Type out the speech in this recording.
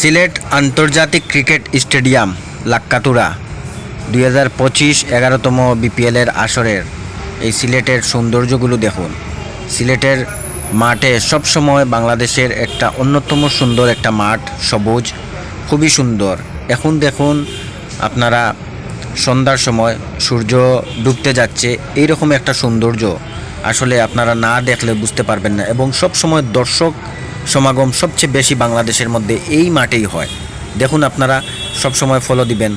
সিলেট আন্তর্জাতিক cricket stadium Lakkatura 2025 11তম বিপিএলের আসরের এই সিলেটের সৌন্দর্যগুলো দেখুন। সিলেটের মাঠে সবসময় বাংলাদেশের একটা অন্যতম সুন্দর একটা মাঠ, সবুজ, খুবই সুন্দর। এখন দেখুন আপনারা সন্ধ্যার সময় সূর্য ডুবতে যাচ্ছে, এইরকম একটা সৌন্দর্য আসলে আপনারা না দেখলে বুঝতে পারবেন না। এবং সব সময় দর্শক সমাগম সবচেয়ে বেশি বাংলাদেশের মধ্যে এই মাঠেই হয়। দেখুন আপনারা সব সময় ফলো দিবেন।